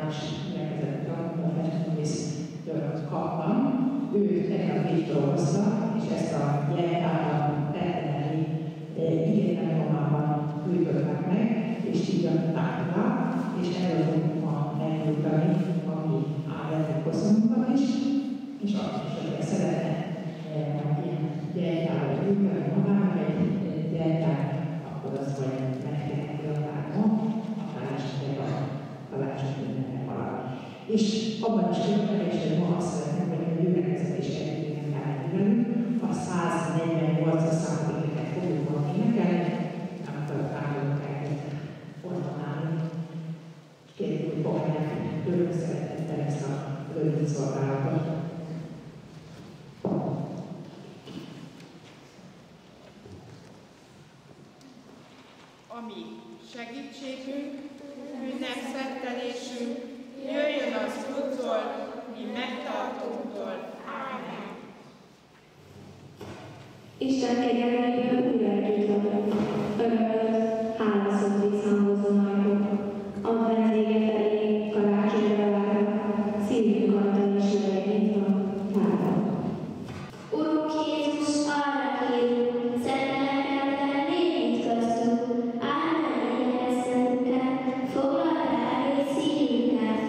is érkezett a festművésztől kaptam. Ő tegnap így dolgozta, és ezt a jelentállam retteneli igényben romában küldöttek meg, és így adták rá, és erről fogunk ma eljutatni a mi áldozatkoszunkat is, és azt is, hogy szeretne ilyen jelentállat küldeni magának, egy jelentállat, akkor az majd megtehető a vágma, akár esetleg a tanácsot valami. És abban is kérdezik, hogy ma azt szeretném, hogy a gyülekezet is egyébként elművelünk, a 148-as számot fogjuk ma énekelni, amikor a tárgyalók elkezd ordonálni. Kérjük, hogy fogadják tőlük szeretettel ezt a rövid szolgálatot. Ami segítségünk, ünnepszettelésünk, jöjjön az Úrtól, mi megtartónktól. Ámen. Isten kegyelméből újra együtt vagyunk. Örömöt, hálaszot visszhangozzon ajkok. A vendége felé karácsonyra várok, szívünk adta és üvegnyitva, várok. Urunk Jézus, arra kérünk, szent lelkeddel légy köztünk, áld meg érezzetünket, foglald el szívünket.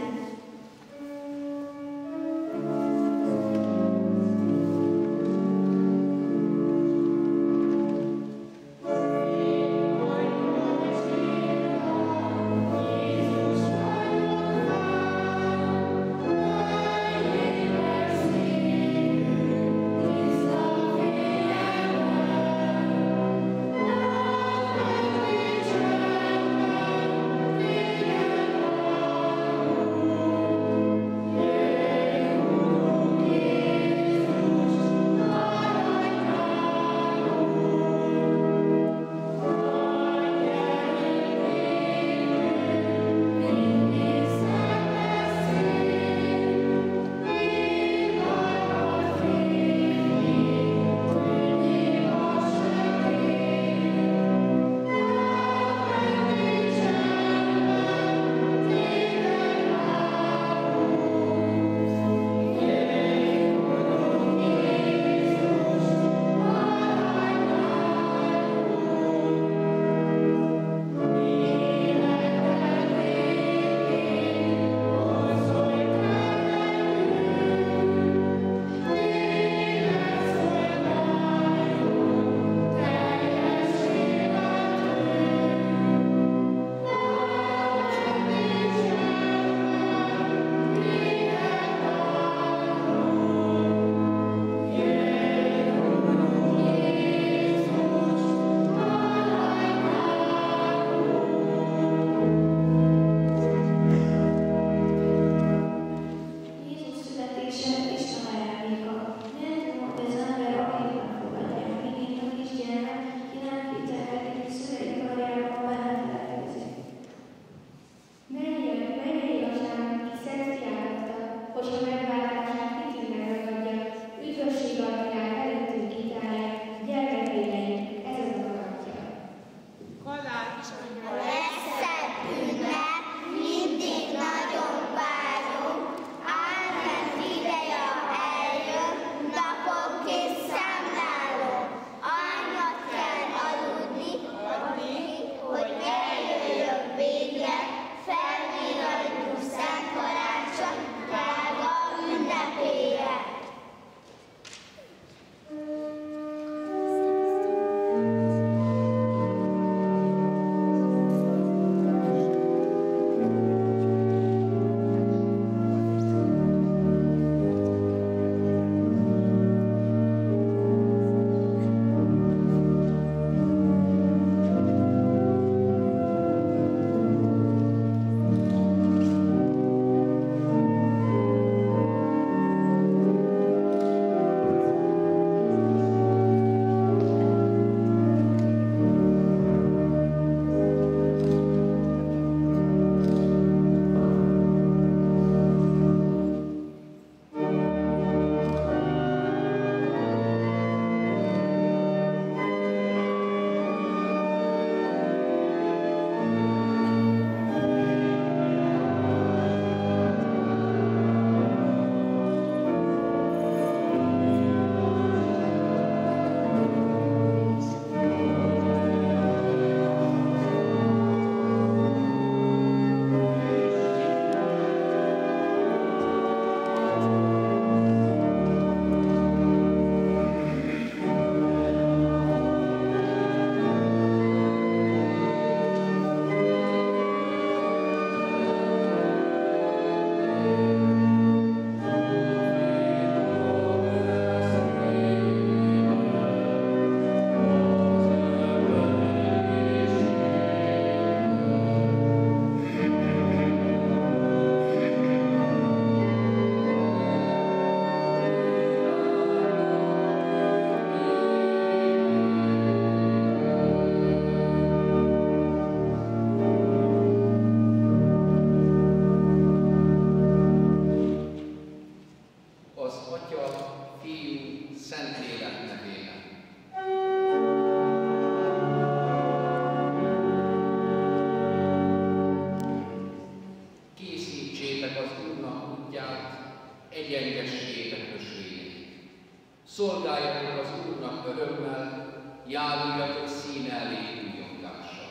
járuljatok színe elé újjongással,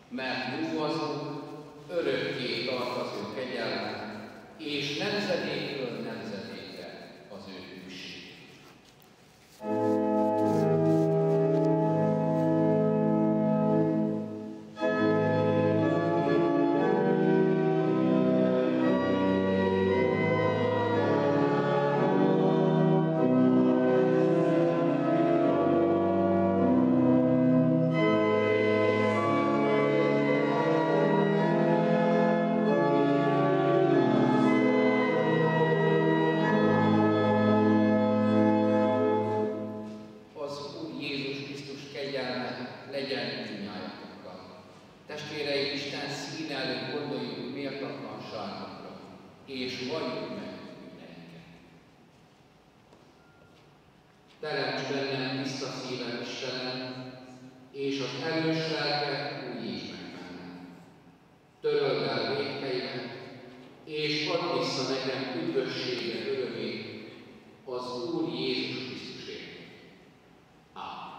mert jó az Úr, örökké tart az ő kegyelme, és nemzedékről nemzedékre az ő hűség. És valljuk meg bűneinket. Teremts bennem tiszta szívet, Istenem, és az erős lelket újítsd meg bennem. Töröld el vétkeimet, és add vissza nekem üdvösségre örömét az Úr Jézus Krisztusért. Ámen.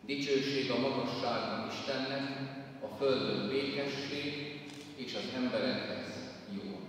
Dicsőség a magasságban Istennek, a földön békesség, és az emberekhez jó.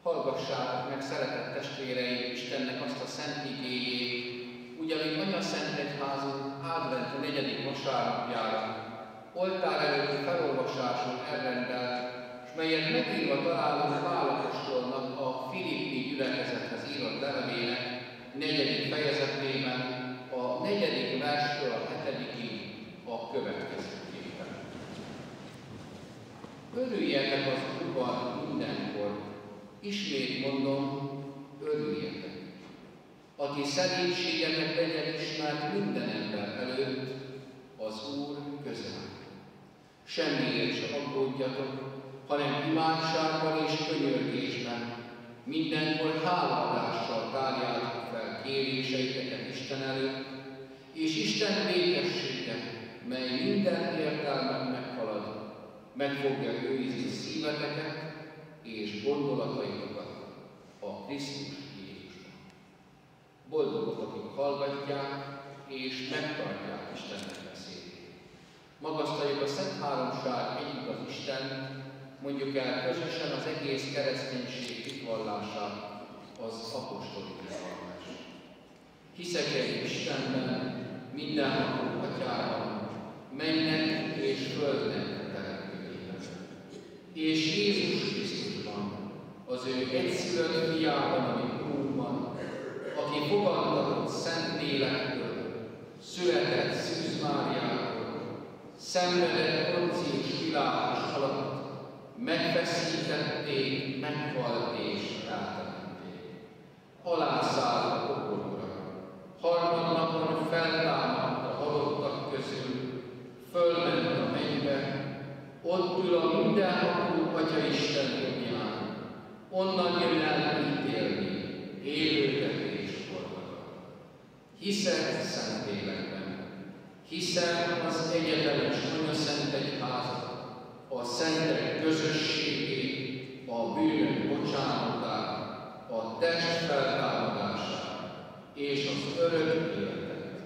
Hallgassák meg, szeretett testvéreim, Istennek azt a szent igéjét, úgy, amit Anyaszent Egyházunk adventi 4. vasárnapjára oltár előtti felolvasáson elrendelt, és melyet megírva találunk Pál apostolnak a Filippi gyülekezethez írott levelének 4. fejezetében, a 4. verstől a 7-ig a következőképpen. Örüljetek az Úrban mindenkor, ismét mondom, örüljetek. A ti szerénységetek legyen ismert minden ember előtt, az Úr közel. Semmiért se aggódjatok, hanem imádságban és könyörgésben, mindenkor hálaadással tárjátok fel kéréseiteket Isten előtt, és Isten békessége, mely minden értelmet meghalad, meg fogja őrizni szíveteket és gondolataitokat a Krisztus Jézusban. Boldogok, akik hallgatják és megtartják Istennek beszédét. Magasztaljuk a Szent Háromság egyik az Isten, mondjuk el közösen az egész kereszténység hitvallását, az apostoli vallás. Hiszek egy Istenben, mindenható Atyában, mennek és földnek teremtőjében, és Jézus Krisztusban, az ő egyszülött fiában, ami Úrban, aki fogantatott Szent Lélektől, született Szűz Máriától, szenvedett Poncius Pilátus alatt, megfeszítették, meghalt és rátemették. Alászállt a pokolra, harmadnapon feltámadt a halottak közül, fölment a mennybe, ott ül a mindenható Atya Isten jobbján, onnan jön el ítélni, élőket és holtakat. Hiszek Szentlélekben, hiszem az egyetemes Anyaszent Egyházat, a szentek közösségét, a bűnök bocsánatát, a test feltámadását és az örök életet.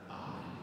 Amen.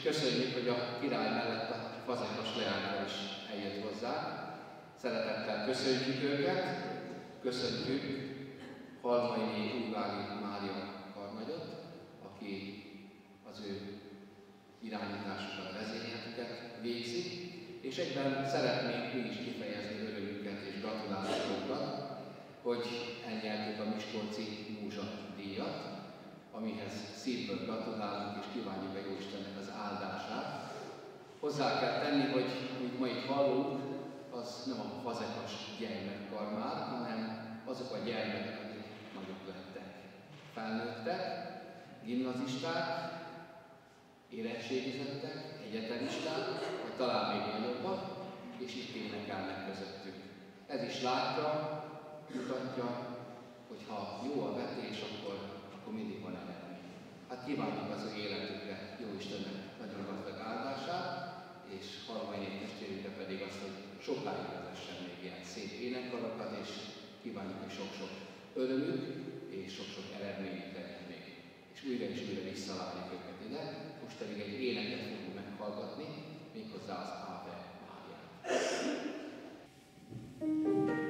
Köszönjük, hogy a király mellett a fazekas leányra is eljött hozzá. Szeretettel köszöntjük őket, köszöntjük Halmai Újvági Mária karnagyot, aki az ő irányításukat, vezényletüket végzi, és egyben szeretnénk mi is kifejezni örömünket és gratulációkat, hogy elnyertük a Miskolci Múzsa díjat, amihez szívből gratulálunk és kívánjuk a Jóistennek az áldását. Hozzá kell tenni, hogy amit ma itt hallunk, az nem a fazekas gyermekkar már, hanem azok a gyermekek, akik nagyok lettek. Felnőttek, gimnazisták, érettségizettek, egyetemisták, vagy talán még nagyobbak, és itt énekelnek közöttük. Ez is látja, mutatja, hogy ha jó a vetés, akkor mindig van eredmény. Hát kívánjuk az ő életükre Jóistennek nagyon gazdag áldását, és Halmai testvérünkre pedig azt, hogy sokáig vezessen még ilyen szép énekkarokat, és kívánjuk, hogy sok-sok örömük és sok-sok eredményük legyen még. És újra visszavárjuk őket ide. Most pedig egy éneket fogunk meghallgatni, méghozzá az Ave Máriát. Maria.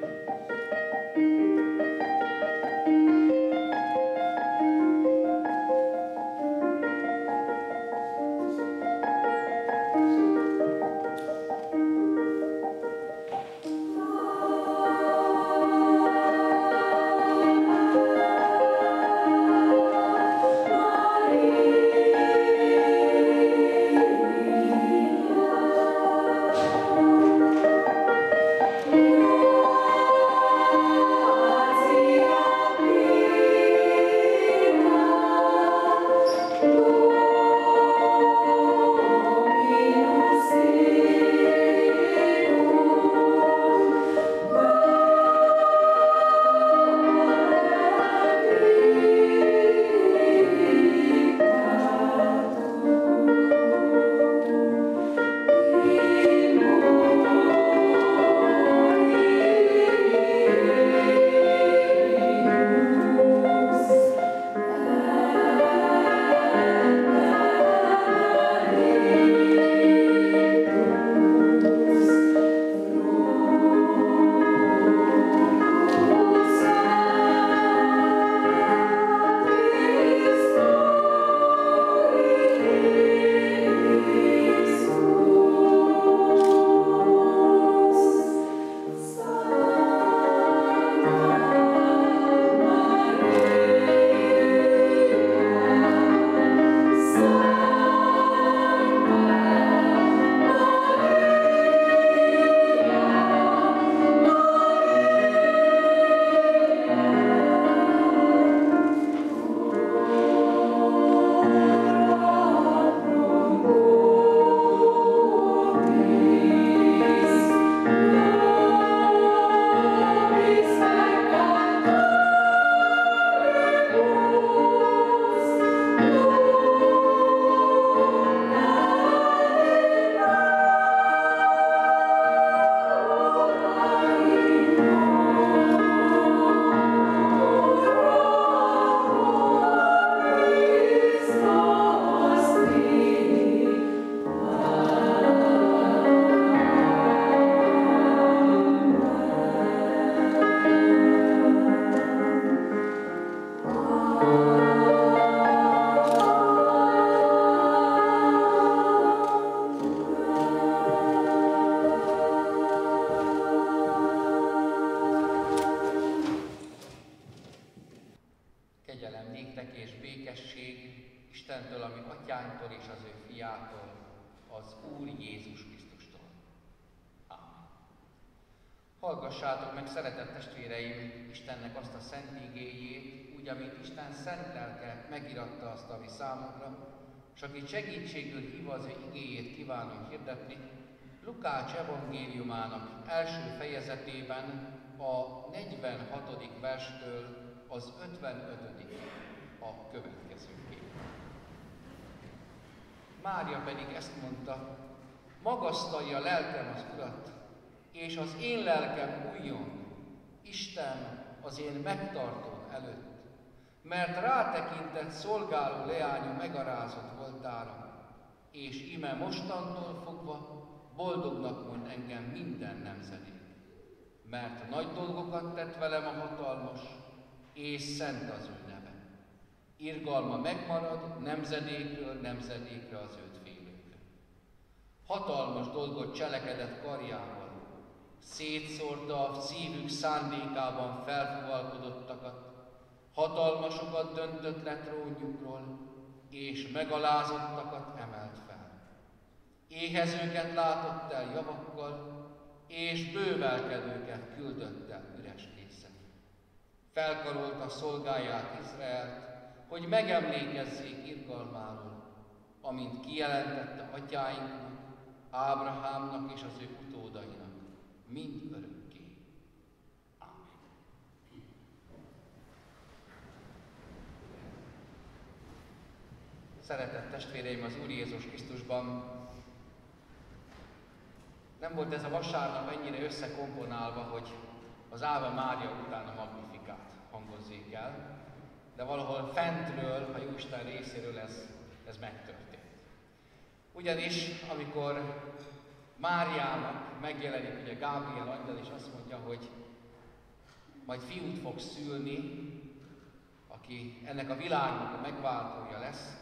fiától, az Úr Jézus Krisztustól. Ámen. Hallgassátok meg, szeretett testvéreim, Istennek azt a szent igéjét, úgy, amit Isten szent lelke megiratta azt a mi számunkra, és aki segítségül hívva az ő igéjét kívánom hirdetni, Lukács evangéliumának első fejezetében a 46. verstől az 55. a következőképp. Mária pedig ezt mondta: magasztalja lelkem az Urat, és az én lelkem újjon Isten az én megtartóm előtt, mert rátekintett szolgáló leánya megarázott voltára, és íme mostantól fogva boldognak mond engem minden nemzedék, mert nagy dolgokat tett velem a hatalmas, és szent az ő neve. Irgalma megmarad nemzedékről nemzedékre az őt félőkre. Hatalmas dolgot cselekedett karjával, szétszórta a szívük szándékában felfuvalkodottakat, hatalmasokat döntött le trónjukról, és megalázottakat emelt fel. Éhezőket látott el javakkal, és bővelkedőket küldött el üres készen. Felkarolta szolgáját Izraelt, hogy megemlékezzék irgalmáról, amint kijelentette atyáinknak, Ábrahámnak és az ő utódainak, mind örökké. Ámen. Szeretett testvéreim az Úr Jézus Krisztusban, nem volt ez a vasárnap ennyire összekomponálva, hogy az Áve Mária után a Magnifikát hangozzék el, de valahol fentről, a Jóisten részéről ez megtörtént. Ugyanis, amikor Máriának megjelenik ugye Gábriel angyal, és azt mondja, hogy majd fiút fog szülni, aki ennek a világnak a megváltója lesz,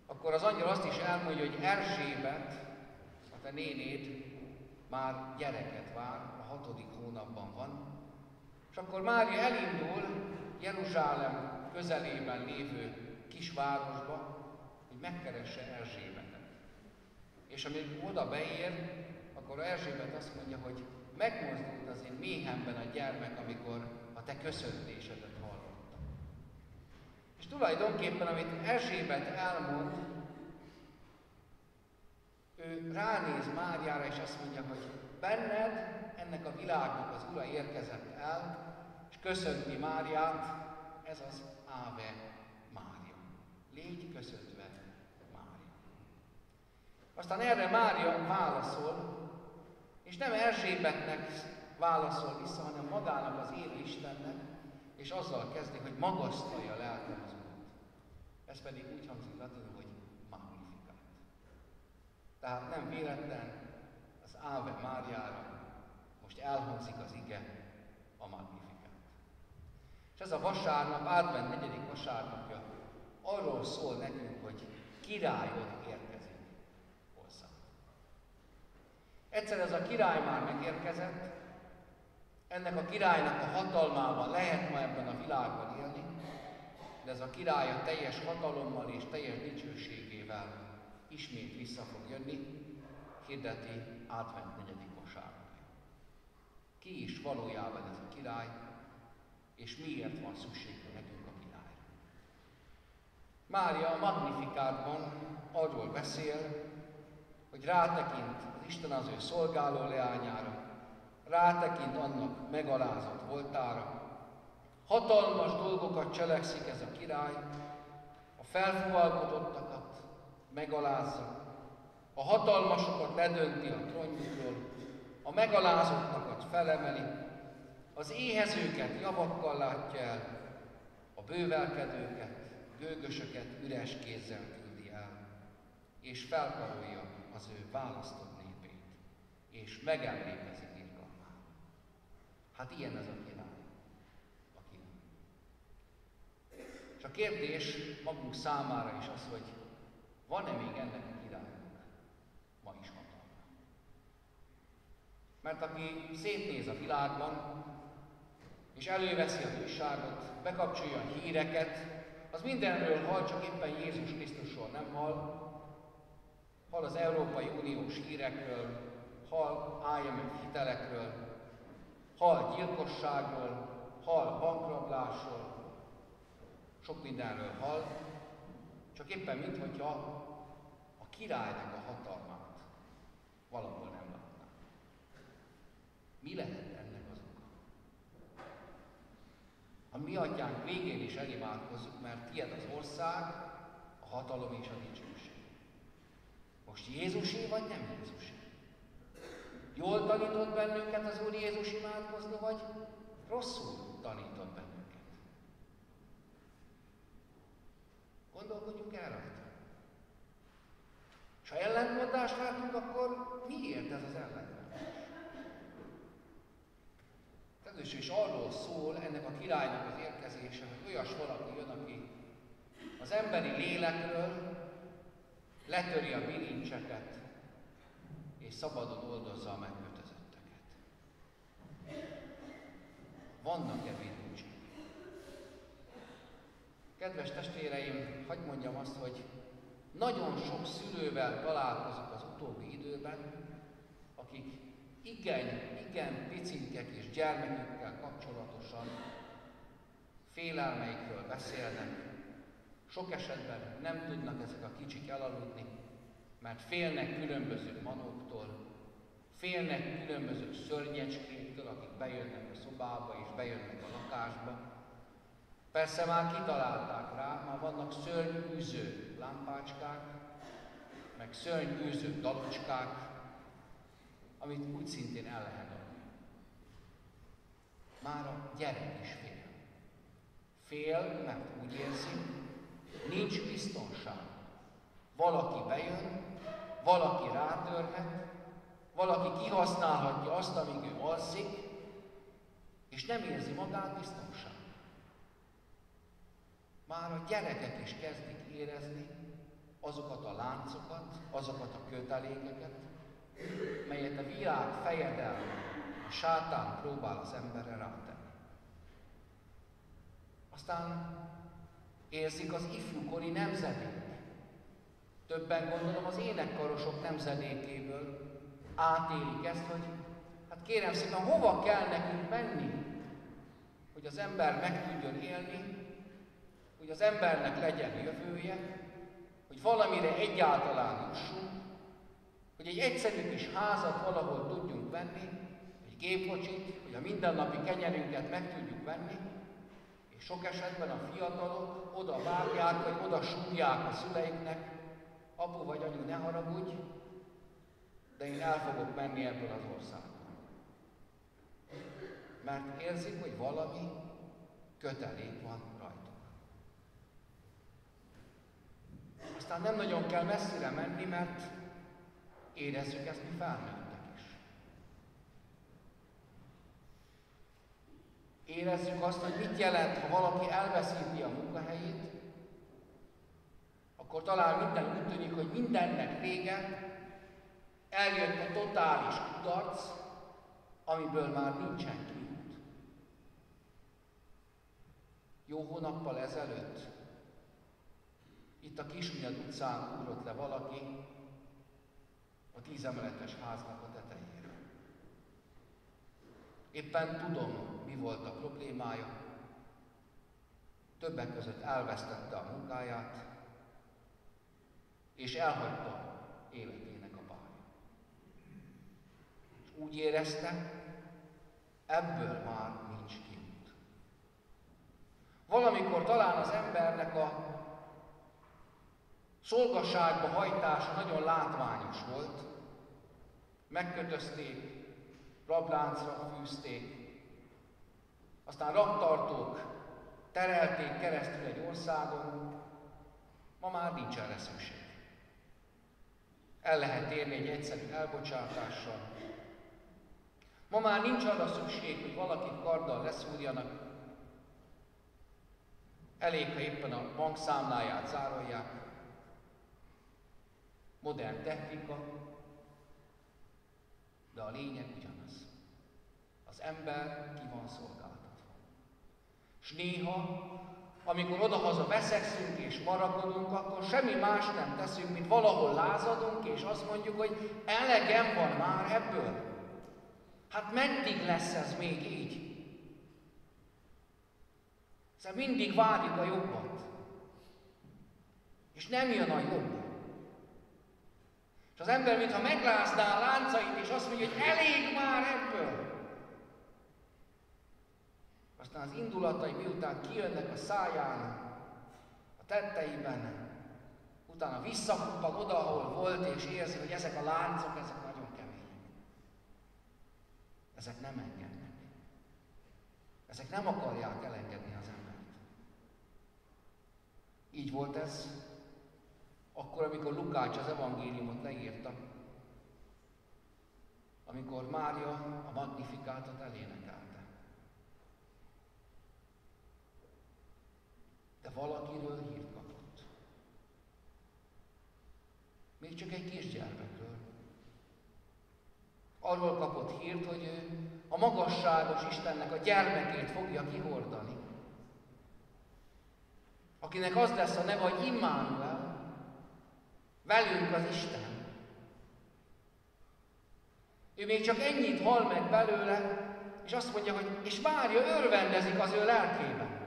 akkor az angyal azt is elmondja, hogy Erzsébet, a te nénéd már gyereket vár, a 6. hónapban van, és akkor Mária elindul Jeruzsálem közelében lévő kisvárosba, hogy megkeresse Erzsébetet. És amikor oda beér, akkor Erzsébet azt mondja, hogy megmozdult az én méhemben a gyermek, amikor a te köszöntésedet hallottam. És tulajdonképpen, amit Erzsébet elmond, ő ránéz Máriára, és azt mondja, hogy benned ennek a világnak az Ura érkezett el, és köszönti Máriát, ez az Áve Mária. Légy köszöntve, Mária. Aztán erre Mária válaszol, és nem Erzsébetnek válaszol vissza, hanem magának az élő Istennek, és azzal kezdi, hogy magasztalja lelkem az Urat. Ez pedig úgy hangzik latinul, hogy Magnificat. Tehát nem véletlen az Áve Máriára most elhangzik az ige, a Magnificat. És ez a vasárnap, advent 4. vasárnapja arról szól nekünk, hogy királyod érkezik hozzá. Egyszer ez a király már megérkezett, ennek a királynak a hatalmával lehet ma ebben a világban élni, de ez a király a teljes hatalommal és teljes dicsőségével ismét vissza fog jönni, hirdeti advent 4. vasárnapja. Ki is valójában ez a király, és miért van szükségünk nekünk a királyra. Mária a Magnifikátban arról beszél, hogy rátekint az Isten az ő szolgáló leányára, rátekint annak megalázott voltára, hatalmas dolgokat cselekszik ez a király, a felfuvalkodottakat megalázza, a hatalmasokat ledönti a trónjukról, a megalázottakat felemeli, az éhezőket javakkal látja el, a bővelkedőket, gőgösöket üres kézzel küldi el, és felkarolja az ő választott népét, és megemlékezik irgalmára. Hát ilyen ez a király, a király. És a kérdés magunk számára is az, hogy van-e még ennek a királynak ma is hatalma? Mert aki szétnéz a világban, és előveszi az újságot, bekapcsolja a híreket, az mindenről hall, csak éppen Jézus Krisztusról nem hall, az Európai Uniós hírekről, hall IMF hitelekről, hall gyilkosságról, hall bankrablásról, sok mindenről hall, csak éppen minthogyha a királynak a hatalmát valahol nem látná. Mi lehet ennek az oka? A mi atyánk végén is elimádkozzuk, mert tiéd az ország, a hatalom és a dicsőség. Most Jézusé vagy nem Jézusé? Jól tanított bennünket az Úr Jézus imádkozni, vagy rosszul tanított bennünket? Gondolkodjunk el rajta. És ha ellentmondást látunk, akkor miért ez az ellentmondás? Először is arról szól ennek a királynak az érkezése, hogy olyas valaki jön, aki az emberi lélekről letöri a bilincseket, és szabadon oldozza a megkötözötteket. Vannak-e bilincsek? Kedves testvéreim, hadd mondjam azt, hogy nagyon sok szülővel találkozok az utóbbi időben, akik igen picinkek és gyermekükkel kapcsolatosan félelmeikről beszélnek. Sok esetben nem tudnak ezek a kicsik elaludni, mert félnek különböző manóktól, félnek különböző szörnyecskéktől, akik bejönnek a szobába és bejönnek a lakásba. Persze már kitalálták rá, már vannak szörnyűző lámpácskák, meg szörnyűző dalocskák, amit úgy szintén el lehet adni. Már a gyerek is fél. Fél, mert úgy érzi, nincs biztonság. Valaki bejön, valaki rátörhet, valaki kihasználhatja azt, amíg ő alszik, és nem érzi magát biztonságban. Már a gyerekek is kezdik érezni azokat a láncokat, azokat a kötelékeket, melyet a világ fejedelme, a sátán próbál az emberre rátenni. Aztán érzik az ifjúkori nemzedék. Többen gondolom az énekkarosok nemzedékéből átélik ezt, hogy hát kérem szépen, hova kell nekünk menni, hogy az ember meg tudjon élni, hogy az embernek legyen jövője, hogy valamire egyáltalán jussunk, hogy egy egyszerű kis házat valahol tudjunk venni, egy gépkocsit, hogy a mindennapi kenyerünket meg tudjuk venni, és sok esetben a fiatalok oda vágják, vagy oda súgják a szüleiknek, apu vagy anyu, ne haragudj, de én el fogok menni ebből az országból. Mert érzik, hogy valami kötelék van rajtuk. Aztán nem nagyon kell messzire menni, mert érezzük ezt mi felnőttek is. Érezzük azt, hogy mit jelent, ha valaki elveszíti a munkahelyét, akkor talán minden úgy tűnik, hogy mindennek vége, eljött a totális kudarc, amiből már nincsen kiút. Jó hónappal ezelőtt itt a Kismiad utcán ugrott le valaki a 10 emeletes háznak a tetejéről. Éppen tudom, mi volt a problémája. Többek között elvesztette a munkáját, és elhagyta életének a pálya. És úgy érezte, ebből már nincs kiút. Valamikor talán az embernek a szolgaságba hajtása nagyon látványos volt. Megkötözték, rabláncra fűzték, aztán rabtartók terelték keresztül egy országon, ma már nincs erre szükség. El lehet érni egy egyszerű elbocsátással. Ma már nincs arra szükség, hogy valakit karddal leszúrjanak. Elég, ha éppen a bankszámláját zárolják. Modern technika, de a lényeg ugyanaz. Az ember ki van szolgáltatva. És néha amikor odahaza veszekszünk és marakodunk, akkor semmi más nem teszünk, mint valahol lázadunk, és azt mondjuk, hogy elegem van már ebből. Hát meddig lesz ez még így? Szóval mindig várjuk a jobbat. És nem jön a jobb. És az ember, mintha megrázná a láncait, és azt mondja, hogy elég már ebből. Aztán az indulatai miután kijönnek a száján, a tetteiben, utána visszakuppan oda, ahol volt, és érzi, hogy ezek a láncok, ezek nagyon kemények. Ezek nem engednek. Ezek nem akarják elengedni az embert. Így volt ez akkor, amikor Lukács az evangéliumot leírta, amikor Mária a Magnifikátot elénekelte. De valakiről hírt kapott. Még csak egy kisgyermekről. Arról kapott hírt, hogy ő a magasságos Istennek a gyermekét fogja kihordani. Akinek az lesz a neve, hogy Immanuel, velünk az Isten. Ő még csak ennyit hall meg belőle, és azt mondja, hogy és Mária örvendezik az ő lelkében.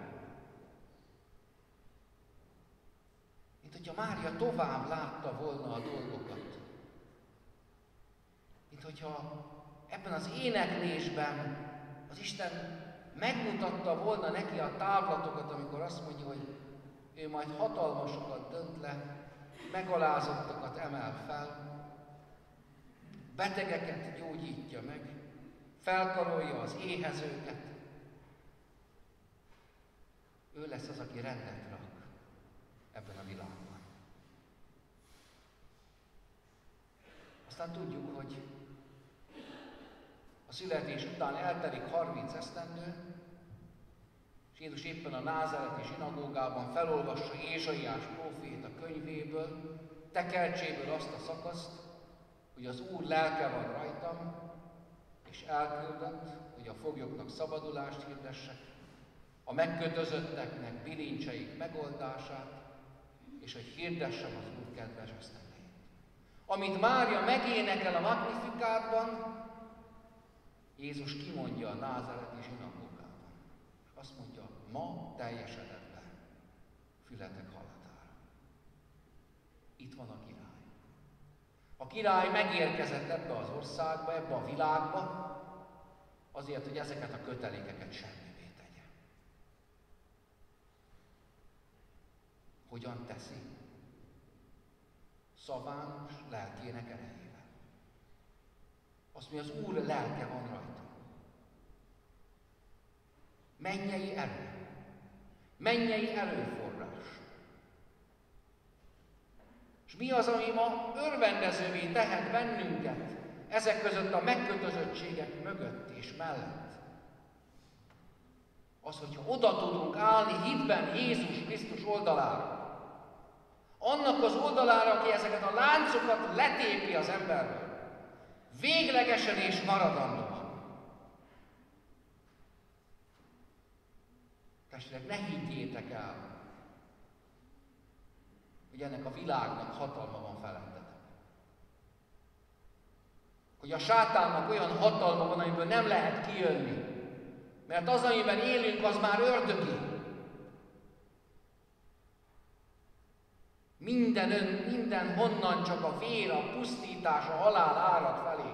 Mint hogyha Mária tovább látta volna a dolgokat. Mint hogyha ebben az éneklésben az Isten megmutatta volna neki a távlatokat, amikor azt mondja, hogy ő majd hatalmasokat dönt le, megalázottakat emel fel, betegeket gyógyítja meg, felkarolja az éhezőket. Ő lesz az, aki rendet rak ebben a világban. Aztán tudjuk, hogy a születés után eltelik 30 esztendő, és Jézus éppen a názáreti zsinagógában felolvassa Ézsaiás próféta könyvéből, tekercséből azt a szakaszt, hogy az Úr lelke van rajtam, és elküldött, hogy a foglyoknak szabadulást hirdessek, a megkötözötteknek bilincseik megoldását, és hogy hirdessem az Úr kedves esztendejét. Amit Mária megénekel a Magnifikátban, Jézus kimondja a názáreti zsinagógában. És azt mondja, ma teljesedett be fületek hallatára. Itt van a király. A király megérkezett ebbe az országba, ebbe a világba, azért, hogy ezeket a kötelékeket semmivé tegye. Hogyan teszi? Szaván és lelkének erejével. Azt mondja, az Úr lelke van rajta. Mennyei erő. Mennyei erőforrás. És mi az, ami ma örvendezővé tehet bennünket ezek között a megkötözöttségek mögött és mellett? Az, hogyha oda tudunk állni hitben Jézus Krisztus oldalára, annak az oldalára, aki ezeket a láncokat letépi az emberről, véglegesen és maradandóan. Testvérek, ne higgyétek el, hogy ennek a világnak hatalma van felettetek. Hogy a sátánnak olyan hatalma van, amiből nem lehet kijönni. Mert az, amiben élünk, az már ördögi. Minden honnan csak a vér, a pusztítás, a halál árad felé.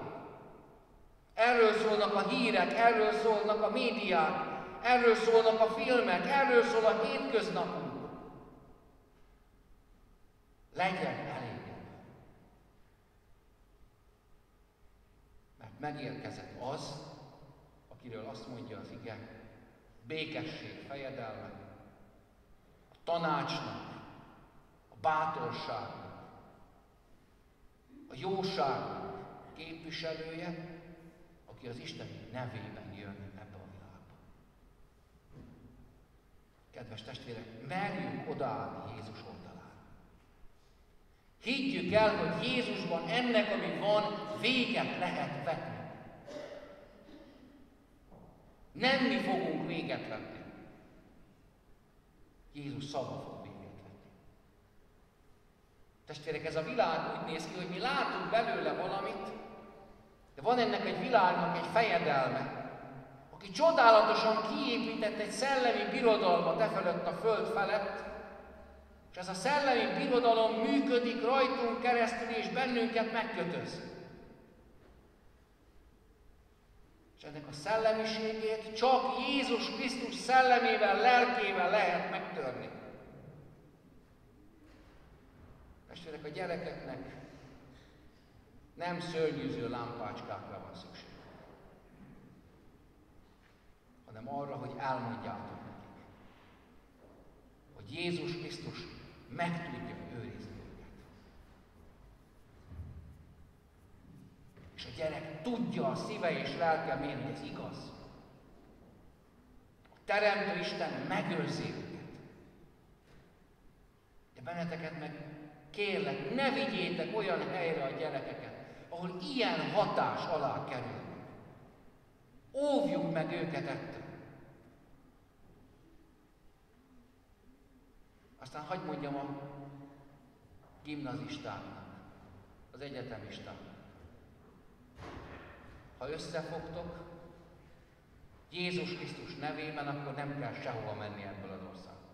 Erről szólnak a hírek, erről szólnak a médiák, erről szólnak a filmek, erről szól a hétköznapunk. Legyen elégedve. Mert megérkezett az, akiről azt mondja az ige, békesség, fejedelme, a tanácsnak, a bátorságnak, a jóságnak képviselője, aki az Isten nevében jön ebbe a világba. Kedves testvérek, merjünk odaállni Jézus oldalára. Higgyük el, hogy Jézusban ennek, ami van, véget lehet vetni. Nem mi fogunk véget vetni. Jézus szava fog véget vetni. Testvérek, ez a világ úgy néz ki, hogy mi látunk belőle valamit, de van ennek egy világnak egy fejedelme, aki csodálatosan kiépített egy szellemi birodalmat e felett a föld felett, és ez a szellemi birodalom működik rajtunk keresztül, és bennünket megkötöz. És ennek a szellemiségét csak Jézus Krisztus szellemével, lelkével lehet megtörni. Testvérek, a gyerekeknek nem szörnyűző lámpácskákra van szükség, hanem arra, hogy elmondjátok nekik, hogy Jézus Krisztus meg tudja őrizni őket. És a gyerek tudja a szíve és lelke mélyén, hogy ez igaz. A Teremtő Isten megőrzi őket. De benneteket meg kérlek, ne vigyétek olyan helyre a gyerekeket, ahol ilyen hatás alá kerülnek. Óvjuk meg őket ettől. Aztán hadd mondjam a gimnazistáknak, az egyetemistáknak. Ha összefogtok Jézus Krisztus nevében, akkor nem kell sehova menni ebből az országból.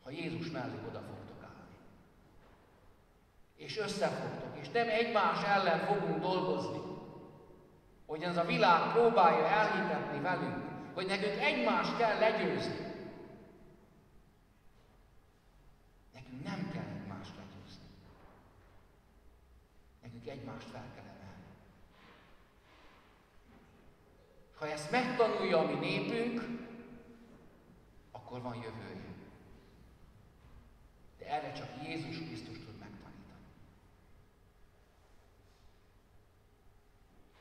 Ha Jézus mellé oda fogtok állni. És összefogtok, és nem egymás ellen fogunk dolgozni, hogy ez a világ próbálja elhitetni velünk, hogy nekünk egymást kell legyőzni. Nekünk nem kell egymást legyőzni. Nekünk egymást fel kell emelni. Ha ezt megtanulja a mi népünk, akkor van jövője. De erre csak Jézus Krisztus tud megtanítani.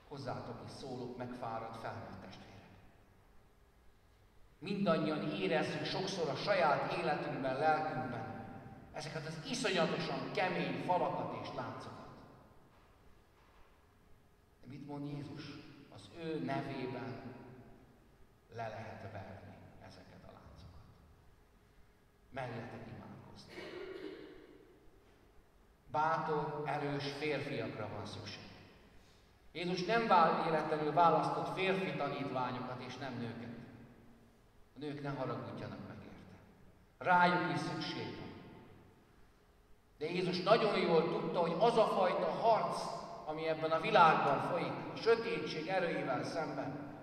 Hozzátok is szólok, megfáradt, felnőtt testvérek. Mindannyian érezzük sokszor a saját életünkben, lelkünkben ezeket az iszonyatosan kemény falakat és láncokat. De mit mond Jézus? Az ő nevében le lehet verni ezeket a láncokat. Merjetek imádkozni. Bátor, erős férfiakra van szükség. Jézus nem véletlenül választott férfi tanítványokat és nem nőket. A nők ne haragudjanak meg érte. Rájuk is szükség van. De Jézus nagyon jól tudta, hogy az a fajta harc, ami ebben a világban folyik, a sötétség erőivel szemben,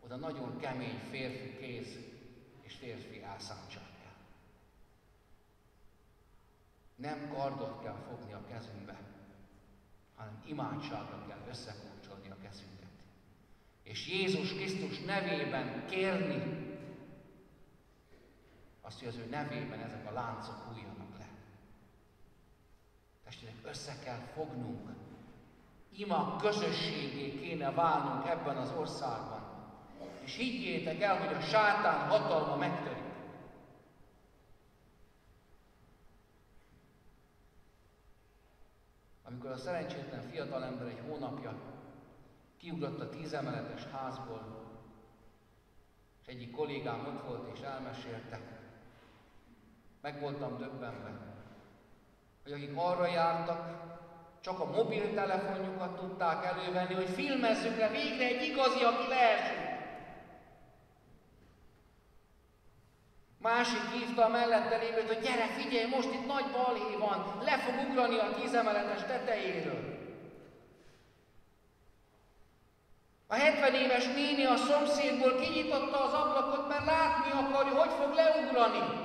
oda nagyon kemény férfi kéz és férfi elszántság kell. Nem kardot kell fogni a kezünkbe, hanem imádságra kell összekapcsolni a kezünket. És Jézus Krisztus nevében kérni azt, hogy az ő nevében ezek a láncok hulljanak le. Testvérek, össze kell fognunk. Ima közösségé kéne válnunk ebben az országban. És higgyétek el, hogy a sátán hatalma megtörik. Amikor a szerencsétlen fiatalember egy hónapja kiugrott a 10 emeletes házból, és egyik kollégám ott volt és elmesélte, meg voltam döbbenve, hogy akik arra jártak, csak a mobiltelefonjukat tudták elővenni, hogy filmezzük le végre egy igazi, aki leesik. Másik hívta a mellette lévőt, hogy gyere, figyelj, most itt nagy balhé van, le fog ugrani a 10 emeletes tetejéről. A 70 éves néni a szomszédból kinyitotta az ablakot, mert látni akarja, hogy fog leugrani.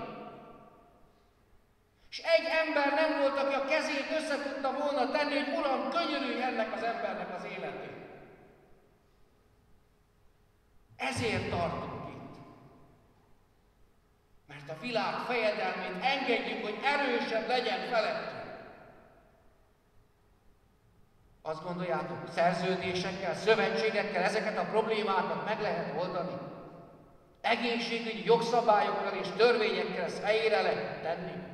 És egy ember nem volt, aki a kezét össze tudta volna tenni, hogy Uram, könyörülj ennek az embernek az életét. Ezért tartunk itt. Mert a világ fejedelmét engedjük, hogy erősebb legyen felettünk. Azt gondoljátok, szerződésekkel, szövetségekkel ezeket a problémákat meg lehet oldani? Egészségügyi jogszabályokkal és törvényekkel ezt helyére lehet tenni?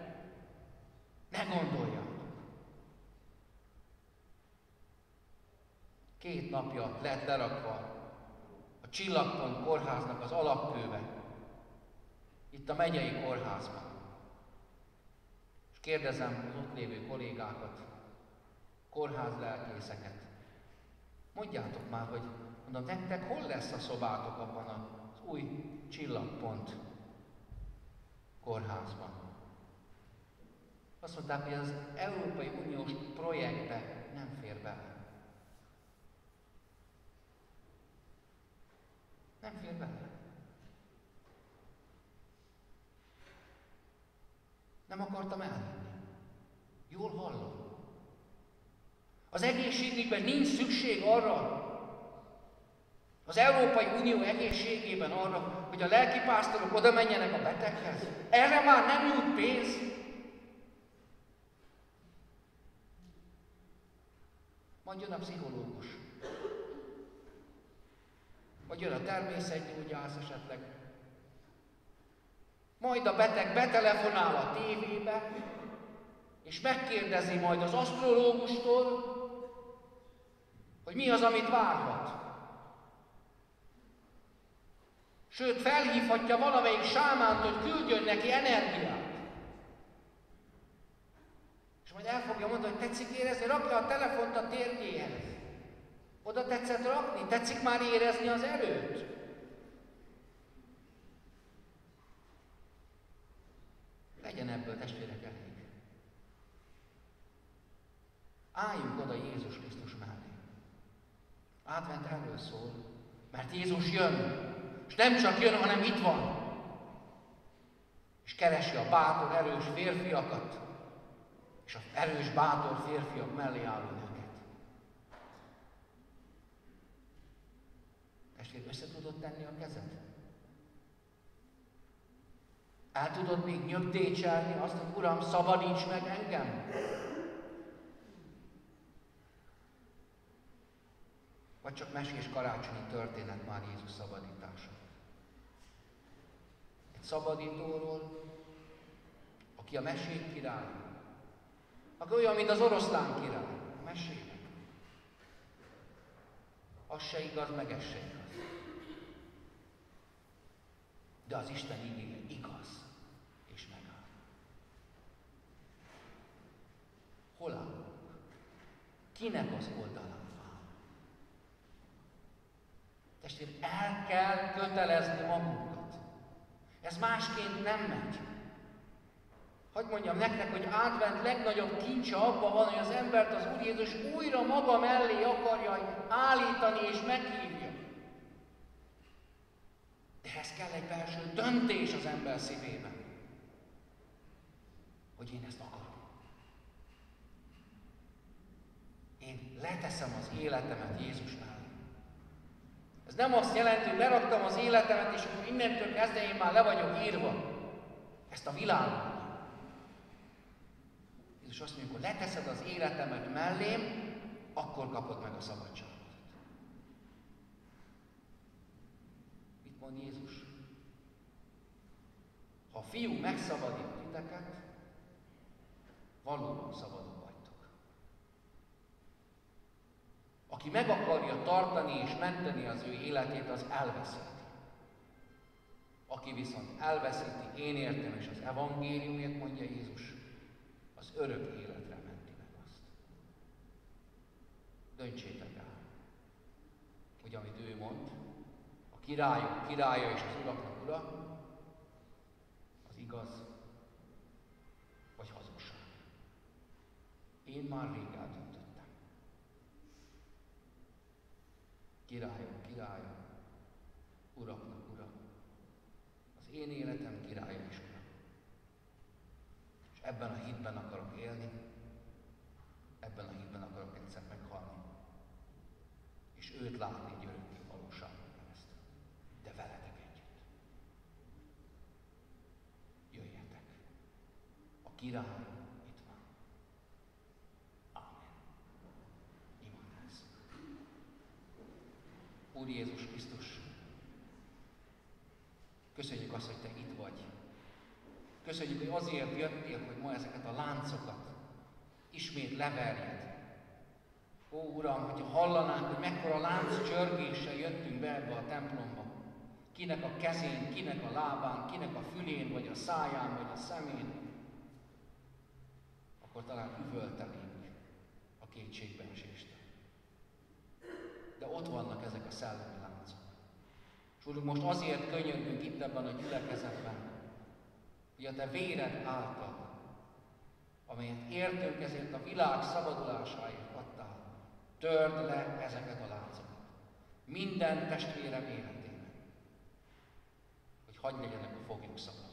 Ne gondoljátok! 2 napja lett lerakva a Csillagpont kórháznak az alapkőve, itt a megyei kórházban. És kérdezem az ott lévő kollégákat, kórházlelkészeket, mondjátok már, hogy mondom, nektek hol lesz a szobátok abban az új Csillagpont kórházban? Azt mondták, hogy az Európai Uniós projektbe nem fér bele. Nem fér bele. Nem akartam elhinni. Jól hallom. Az egészségügyben nincs szükség arra, az Európai Unió egészségében arra, hogy a lelkipásztorok oda menjenek a beteghez. Erre már nem jut pénz. Majd jön a pszichológus. Vagy jön a természetgyógyász esetleg. Majd a beteg betelefonál a tévébe, és megkérdezi majd az asztrológustól, hogy mi az, amit várhat. Sőt, felhívhatja valamelyik sámánt, hogy küldjön neki energiát. És majd el fogja mondani, hogy tetszik érezni, rakja a telefont a térkéhez. Oda tetszett rakni? Tetszik már érezni az erőt? Legyen ebből, testvérek, elég. Álljunk oda Jézus Krisztus mellé. Advent erről szól, mert Jézus jön. És nem csak jön, hanem itt van. És keresi a bátor, erős férfiakat, és az erős, bátor férfiak mellé álló nőket. Testvér, össze tudod tenni a kezed? El tudod még nyögdécselni azt, hogy Uram, szabadíts meg engem? Vagy csak mesés karácsonyi történet már Jézus szabadítása? Egy szabadítóról, aki a mesék király, aki olyan, mint az oroszlán király, a mesében. Az se igaz, meg ez se igaz. De az Isten igéje igaz, és megáll. Hol állunk? Kinek az oldalán? Testvér, el kell kötelezni magunkat. Ez másként nem megy. Hadd mondjam nektek, hogy Advent legnagyobb kincse abban van, hogy az embert az Úr Jézus újra maga mellé akarja állítani és meghívja. De ehhez kell egy belső döntés az ember szívében, hogy én ezt akarom. Én leteszem az életemet Jézus mellé. Ez nem azt jelenti, hogy leraktam az életemet, és akkor innentől kezdve én már le vagyok írva. Ezt a világon. Jézus azt mondja, hogy leteszed az életemet mellém, akkor kapod meg a szabadságot. Mit mond Jézus? Ha a Fiú megszabadít titeket, valóban szabadok vagytok. Aki meg akarja tartani és menteni az ő életét, az elveszíti. Aki viszont elveszíti én értem és az evangéliumért, mondja Jézus, az örök életre menti meg azt. Döntsétek el, hogy amit ő mond, a királyok királya és az uraknak ura, az igaz vagy hazugság. Én már rég eldöntöttem. Királyok királya, uraknak ura. Az én életem királya és ura. És ebben a hitben akarok élni, ebben a hitben akarok egyszer meghalni, és őt látni egy örökké valóságon keresztül. De veletek együtt. Jöjjetek! A király itt van. Ámen. Imádázzunk. Úr Jézus Krisztus, köszönjük azt, hogy Te itt vagy. Köszönjük, hogy azért jöttél, hogy ma ezeket a láncokat ismét leverjed. Ó, Uram, hogyha hallanánk, hogy mekkora lánc csörgéssel jöttünk be ebbe a templomba, kinek a kezén, kinek a lábán, kinek a fülén, vagy a száján, vagy a szemén, akkor talán üvöltenénk a kétségbeesést. De ott vannak ezek a szellemi láncok. És Úrunk, most azért könyörgünk itt ebben a gyülekezetben, hogy a Te véred által, amelyet értünk ezért a világ szabadulásáért adtál, törd le ezeket a láncokat. Minden testvérem életében, hogy hadd legyenek a foglyok szabadok.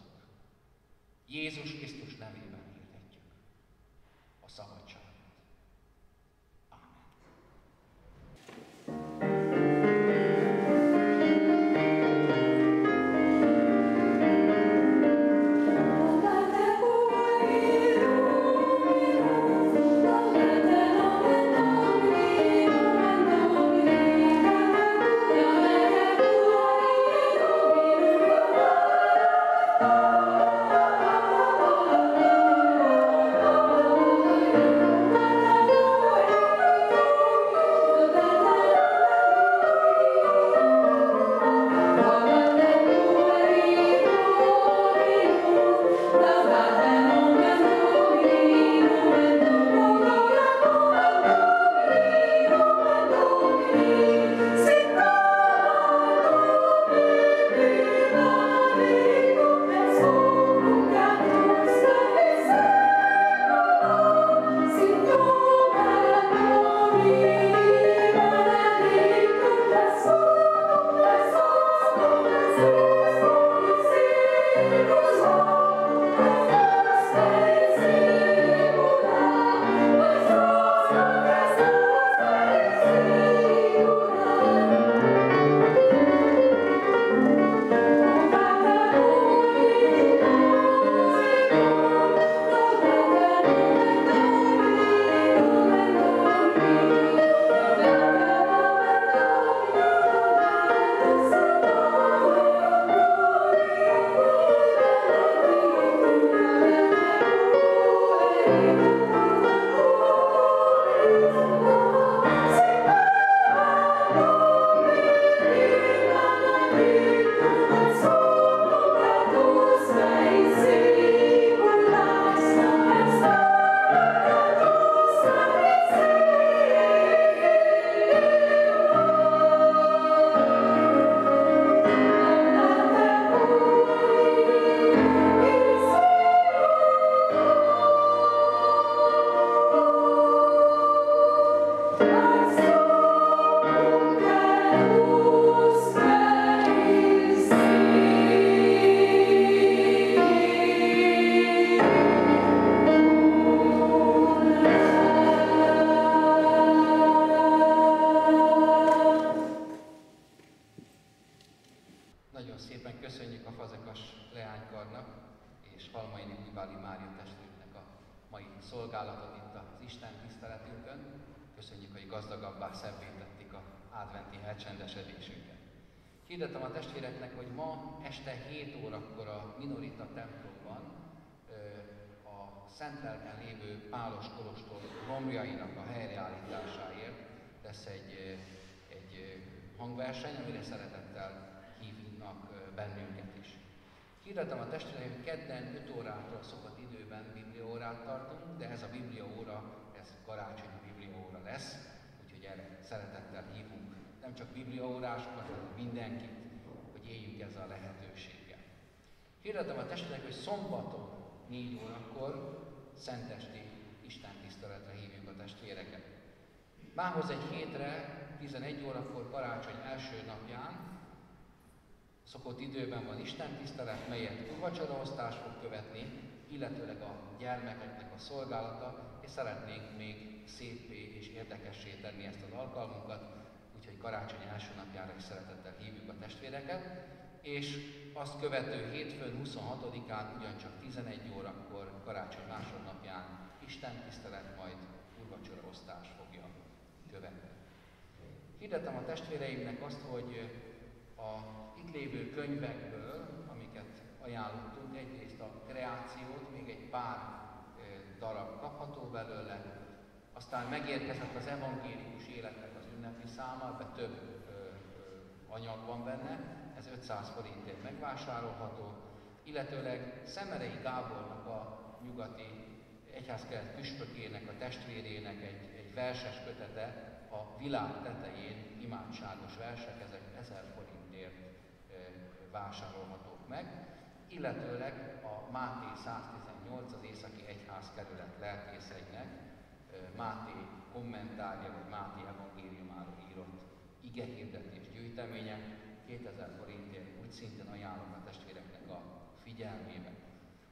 Jézus Krisztus nevében hirdetjük a szabadságot. Amen. szolgálatot itt az Isten tiszteletünkön. Köszönjük, hogy gazdagabbá, szebbé tették az adventi elcsendesedésünket. Hirdetem a testvéreknek, hogy ma este 7 órakor a Minorita templomban a Szentlelken lévő Pálos kolostor romjainak a helyreállításáért lesz egy hangverseny, amire szeretettel hívnak bennünket is. Hirdetem a testvérek, hogy kedden 5 órától szokott időben bibliaórát tartunk, de ez a bibliaóra, ez karácsonyi bibliaóra lesz, úgyhogy erre szeretettel hívunk nem csak bibliaórásokat, hanem mindenkit, hogy éljünk ezzel a lehetőséggel. Hirdetem a testvérek, hogy szombaton 4 órakor szentesti istentiszteletre hívjuk a testvéreket. Mához egy hétre, 11 órakor karácsony első napján szokott időben van istentisztelet, melyet úrvacsoraosztás fog követni, illetőleg a gyermekeknek a szolgálata, és szeretnénk még széppé és érdekessé tenni ezt az alkalmunkat, úgyhogy karácsony első napjára is szeretettel hívjuk a testvéreket, és azt követő hétfőn 26-án ugyancsak 11 órakor karácsony másodnapján istentisztelet, majd úrvacsoraosztás fogja követni. Hirdetem a testvéreimnek azt, hogy a itt lévő könyvekből, amiket ajánlottunk, egyrészt a kreációt, még egy pár darab kapható belőle, aztán megérkezett az evangélikus életnek az ünnepi száma, de több anyag van benne, ez 500 forintért megvásárolható, illetőleg Szemerei Gábornak a nyugati egyházkelet püspökének, a testvérének egy verses kötete, a világ tetején imádságos versek, ezek 1000 forintért vásárolhatók meg, illetőleg a Máté 118, az Északi Egyházkerület lelkészeinek Máté kommentárja, vagy Máté evangéliumáról írott igehirdetés gyűjteménye 2000 forintért, úgy szintén ajánlom a testvéreknek a figyelmébe.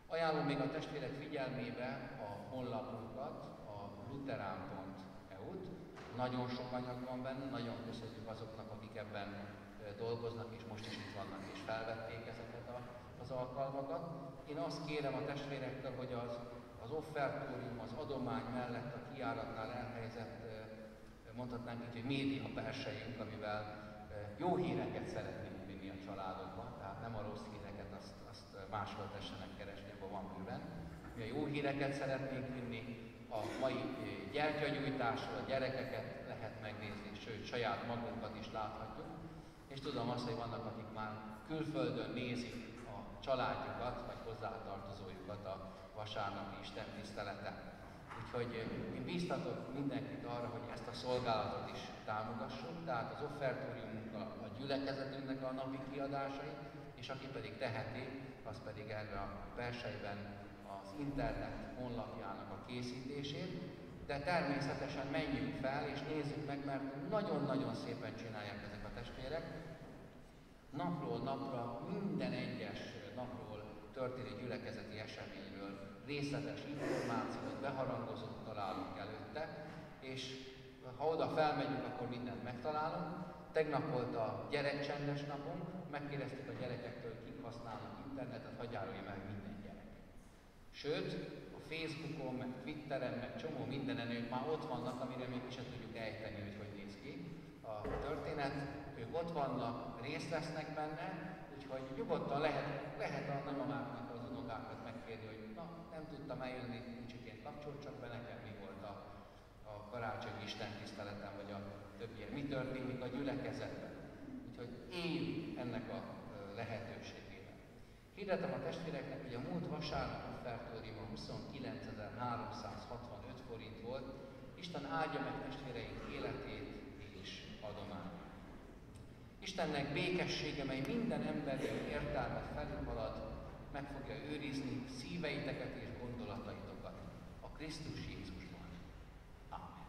Ajánlom még a testvérek figyelmébe a honlapunkat, a luterán.eu-t. Nagyon sok anyag van benne, nagyon köszönjük azoknak, akik ebben dolgoznak, és most is itt vannak, és felvették ezeket az alkalmakat. Én azt kérem a testvérektől, hogy az offertórium, az adomány mellett a kijáratnál elhelyezett, mondhatnánk így, hogy média persejünk, amivel jó híreket szeretnénk vinni a családokba, tehát nem a rossz híreket, azt máshol tessenek keresni, abban van bőven. Mi a jó híreket szeretnénk vinni, a mai gyertyagyújtásról a gyerekeket lehet megnézni, sőt, saját magunkat is láthatjuk. És tudom azt, hogy vannak, akik már külföldön nézik a családjukat, vagy hozzátartozójukat a vasárnapi istentiszteleten. Úgyhogy én bíztatok mindenkit arra, hogy ezt a szolgálatot is támogassuk, tehát az offertóriumunknak, a gyülekezetünknek a napi kiadásait, és aki pedig teheti, az pedig erre a verseiben az internet honlapjának a készítését, de természetesen menjünk fel és nézzük meg, mert nagyon-nagyon szépen csinálják ezek a testvérek. Napról napra, minden egyes napról történő gyülekezeti eseményről részletes információt, beharangozott találunk előtte, és ha oda felmegyünk, akkor mindent megtalálunk. Tegnap volt a gyerekcsendes napunk, megkérdeztük a gyerekektől, kik használnak internetet, hagyjárolja meg minden gyerek. Sőt, a Facebookon, meg Twitteren, meg csomó mindenen ők már ott vannak, amire még ki sem tudjuk ejteni, hogy hogy néz ki a történet. Ők ott vannak, részt vesznek benne, úgyhogy nyugodtan lehet a nagymamáknak, az unokákat megkérni, hogy na, nem tudtam eljönni, kicsikén kapcsol csak be nekem, mi volt a karácsonyi istentiszteleten, vagy a többi, mi történik a gyülekezetben. Úgyhogy éljünk ennek a lehetőségével. Hirdetem a testvéreknek, hogy a múlt vasárnap offertóriuma 29.365 forint volt. Isten áldja meg testvéreink életét és adományát. Istennek békessége, mely minden emberi értelmet felülhalad, meg fogja őrizni szíveiteket és gondolataitokat a Krisztus Jézusban. Amen.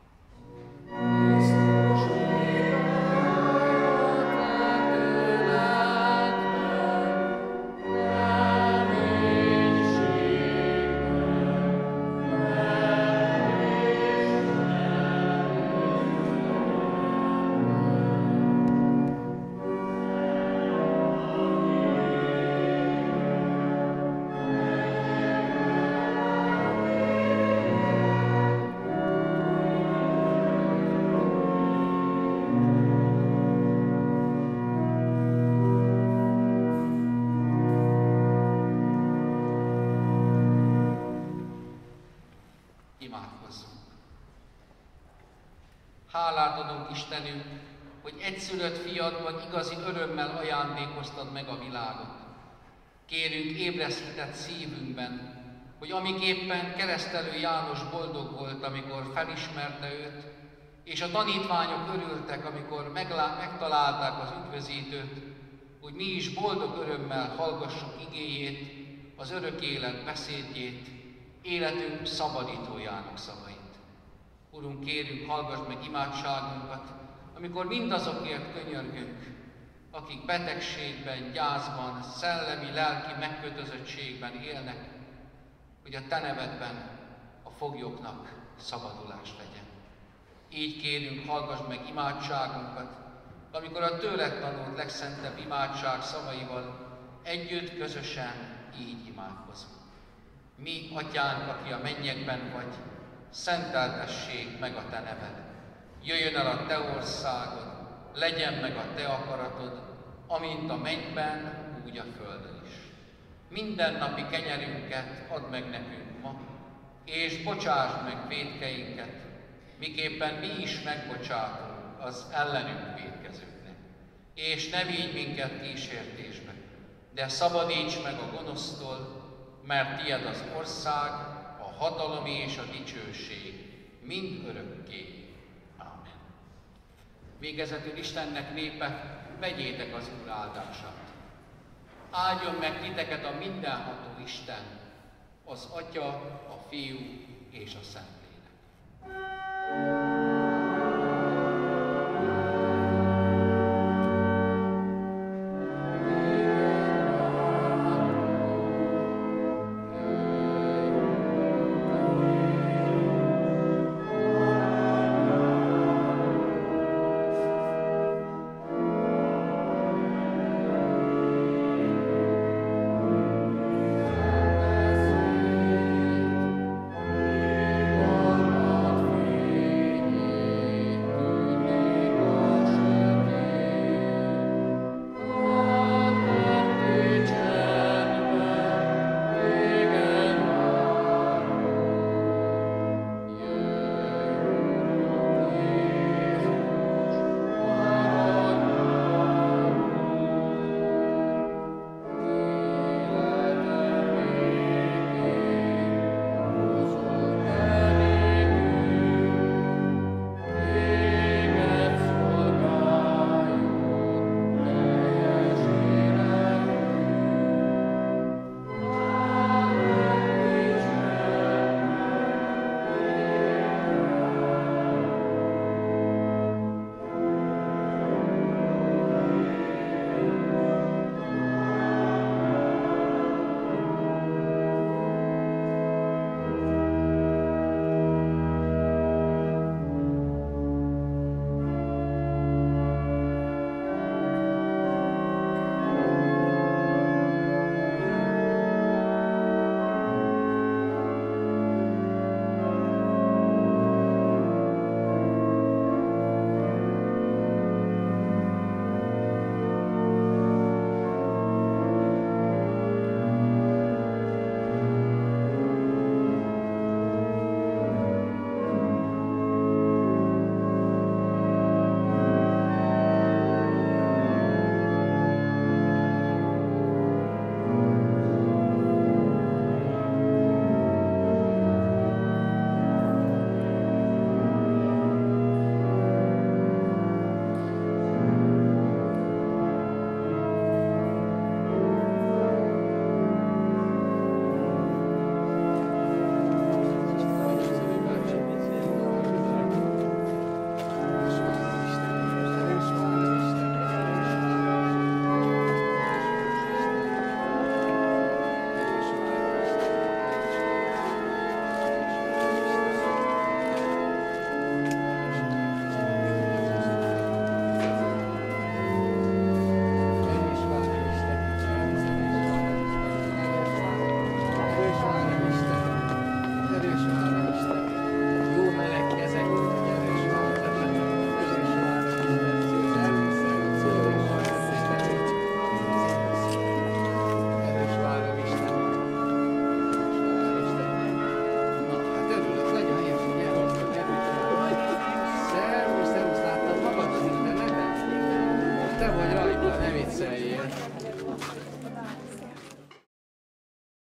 Hálát adunk, Istenünk, hogy egyszülött fiadban igazi örömmel ajándékoztad meg a világot. Kérünk, ébresz hitet szívünkben, hogy amiképpen keresztelő János boldog volt, amikor felismerte őt, és a tanítványok örültek, amikor megtalálták az üdvözítőt, hogy mi is boldog örömmel hallgassuk igéjét, az örök élet beszédjét, életünk szabadítójának szavait. Urunk, kérünk, hallgass meg imádságunkat, amikor mindazokért könyörgünk, akik betegségben, gyászban, szellemi, lelki megkötözöttségben élnek, hogy a Te nevedben a foglyoknak szabadulás legyen. Így kérünk, hallgass meg imádságunkat, amikor a tőled tanult legszentebb imádság szavaival együtt, közösen így imádkozunk. Mi, Atyánk, aki a mennyekben vagy, szenteltessék meg a Te neved. Jöjjön el a Te országod, legyen meg a Te akaratod, amint a mennyben, úgy a földön is. Mindennapi kenyerünket add meg nekünk ma, és bocsásd meg vétkeinket, miképpen mi is megbocsátunk az ellenünk vétkezőknek. és ne vigy minket kísértésbe, de szabadíts meg a gonosztól, mert tied az ország, a hatalom és a dicsőség, mind örökké. Amen. Végezetül Istennek népe, vegyétek az Úr áldását. Áldjon meg titeket a mindenható Isten, az Atya, a Fiú és a Szentlélek. Te vagy rajta, ne vicceljél.